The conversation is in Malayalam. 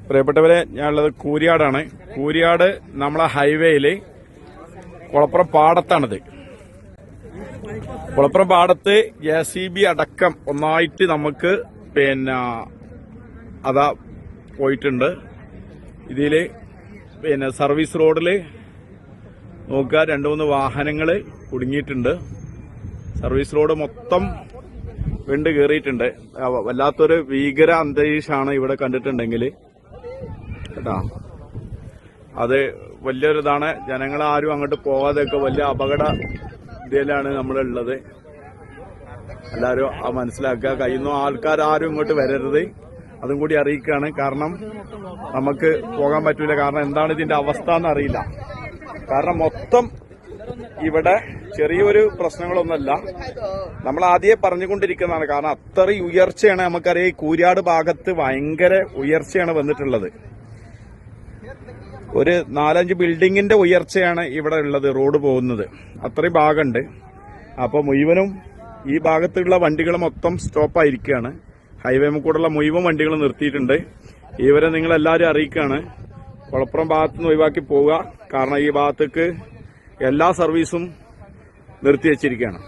പ്രിയപ്പെട്ടവരെ, ഞാനുള്ളത് കൂരിയാടാണ്. കൂരിയാട് നമ്മളെ ഹൈവേയില് കുളപ്പുറം പാടത്താണിത്. കുളപ്പുറം പാടത്ത് JCB അടക്കം ഒന്നായിട്ട് നമുക്ക് അതാ പോയിട്ടുണ്ട്. ഇതില് സർവീസ് റോഡില് നോക്കുക, 2-3 വാഹനങ്ങള് കുടുങ്ങിയിട്ടുണ്ട്. സർവീസ് റോഡ് മൊത്തം വിണ്ട് കയറിയിട്ടുണ്ട്. വല്ലാത്തൊരു ഭീകര അന്തരീക്ഷമാണ് ഇവിടെ കണ്ടിട്ടുണ്ടെങ്കിൽ കേട്ടാ. അത് വലിയൊരിതാണ്. ജനങ്ങളാരും അങ്ങോട്ട് പോകാതെയൊക്കെ വലിയ അപകട ഇതിലാണ് നമ്മളുള്ളത്. എല്ലാവരും മനസ്സിലാക്കുക. കഴിയുന്ന ആൾക്കാരും ഇങ്ങോട്ട് വരരുത്, അതും കൂടി അറിയിക്കുകയാണ്. കാരണം നമുക്ക് പോകാൻ പറ്റൂല. കാരണം എന്താണ് ഇതിന്റെ അവസ്ഥ എന്നറിയില്ല. കാരണം മൊത്തം ഇവിടെ ചെറിയൊരു പ്രശ്നങ്ങളൊന്നുമല്ല, നമ്മൾ ആദ്യമേ പറഞ്ഞുകൊണ്ടിരിക്കുന്നതാണ്. കാരണം അത്രയും ഉയർച്ചയാണ്. നമുക്കറിയാം, ഈ കൂരിയാട് ഭാഗത്ത് ഭയങ്കര ഉയർച്ചയാണ് വന്നിട്ടുള്ളത്. ഒരു 4-5 ബിൽഡിങ്ങിന്റെ ഉയർച്ചയാണ് ഇവിടെ ഉള്ളത്. റോഡ് പോകുന്നത് അത്രയും ഭാഗമുണ്ട്. അപ്പോൾ മുഴുവനും ഈ ഭാഗത്തുള്ള വണ്ടികൾ മൊത്തം സ്റ്റോപ്പായിരിക്കുകയാണ്. ഹൈവേ കൂടെയുള്ള മുഴുവൻ വണ്ടികൾ നിർത്തിയിട്ടുണ്ട്. ഇവരെ നിങ്ങളെല്ലാവരും അറിയിക്കുകയാണ്, കുളപ്പുറം ഭാഗത്തുനിന്ന് ഒഴിവാക്കി പോവുക. കാരണം ഈ ഭാഗത്തേക്ക് എല്ലാ സർവീസും നിർത്തിവെച്ചിരിക്കുകയാണ്.